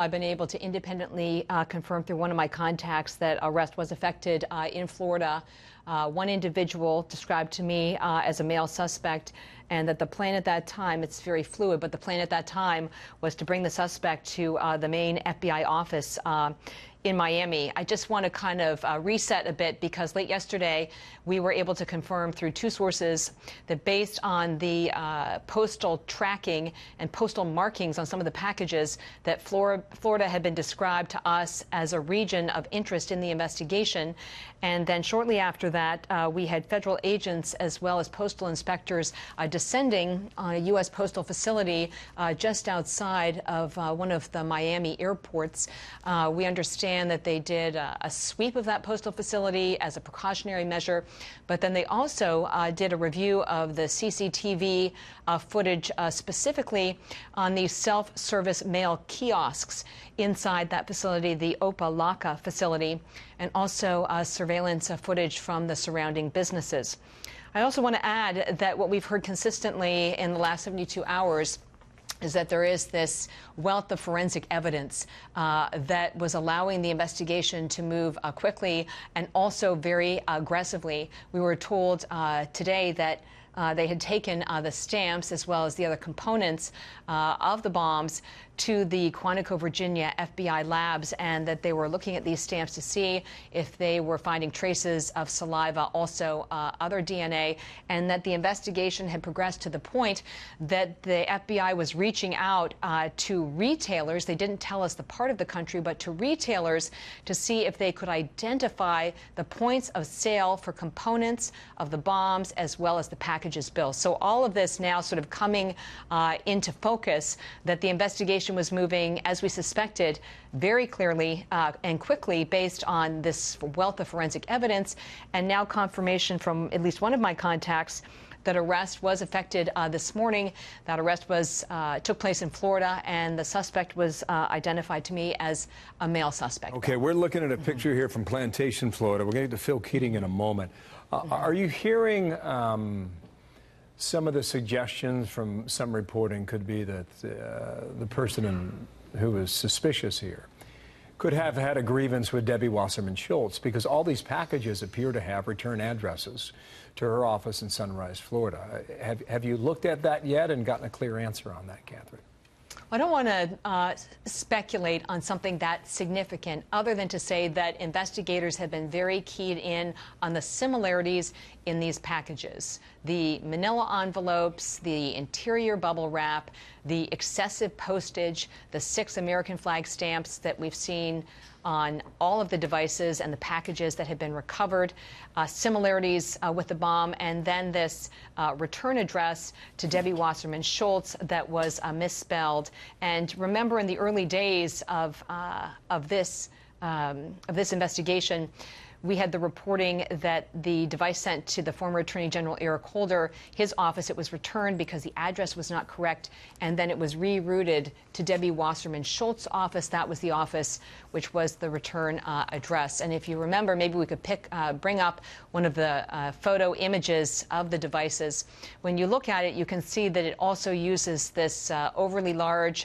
I've been able to independently confirm through one of my contacts that arrest was effected in Florida. One individual described to me as a male suspect, and that the plan at that time, it's very fluid, but the plan at that time was to bring the suspect to the main FBI office in Miami. I just want to kind of reset a bit, because late yesterday we were able to confirm through two sources that based on the postal tracking and postal markings on some of the packages, that Florida had been described to us as a region of interest in the investigation. And then shortly after that, we had federal agents as well as postal inspectors descending on a U.S. postal facility just outside of one of the Miami airports. We understand that they did a sweep of that postal facility as a precautionary measure, but then they also did a review of the CCTV footage specifically on the self-service mail kiosks inside that facility, the Opa-locka facility, and also surveillance footage from the surrounding businesses. I also want to add that what we've heard consistently in the last 72 hours is that there is this wealth of forensic evidence that was allowing the investigation to move quickly and also very aggressively. We were told today that they had taken the stamps as well as the other components of the bombs to the Quantico, Virginia FBI labs, and that they were looking at these stamps to see if they were finding traces of saliva, also other DNA, and that the investigation had progressed to the point that the FBI was reaching out to retailers. They didn't tell us the part of the country, but to retailers to see if they could identify the points of sale for components of the bombs as well as the packages built. So all of this now sort of coming into focus, that the investigation was moving, as we suspected, very clearly and quickly based on this wealth of forensic evidence, and now confirmation from at least one of my contacts that arrest was effected this morning. That arrest took place in Florida, and the suspect was identified to me as a male suspect. Okay, we're looking at a picture here from Plantation, Florida. We're going to get to Phil Keating in a moment. Are you hearing some of the suggestions from some reporting could be that the person who is suspicious here could have had a grievance with Debbie Wasserman Schultz, because all these packages appear to have return addresses to her office in Sunrise, Florida. Have you looked at that yet and gotten a clear answer on that, Catherine? I don't want to speculate on something that significant, other than to say that investigators have been very keyed in on the similarities in these packages. The manila envelopes, the interior bubble wrap, the excessive postage, the 6 American flag stamps that we've seen on all of the devices and the packages that have been recovered, similarities with the bomb, and then this return address to Debbie Wasserman Schultz that was misspelled. And remember, in the early days of this investigation, we had the reporting that the device sent to the former Attorney General Eric Holder, his office, it was returned because the address was not correct, and then it was rerouted to Debbie Wasserman Schultz's office. That was the office which was the return address. And if you remember, maybe we could bring up one of the photo images of the devices. When you look at it, you can see that it also uses this overly large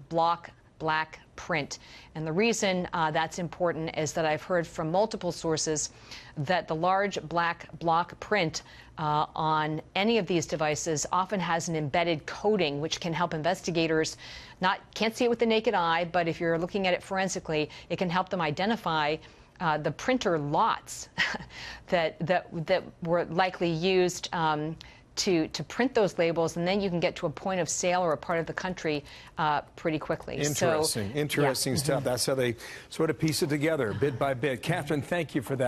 block black print. And the reason that's important is that I've heard from multiple sources that the large black block print on any of these devices often has an embedded coding, which can help investigators can't see it with the naked eye, but if you're looking at it forensically, it can help them identify the printer lots that were likely used to print those labels, and then you can get to a point of sale or a part of the country pretty quickly. Interesting, interesting stuff. That's how they sort of piece it together bit by bit. Catherine, thank you for that.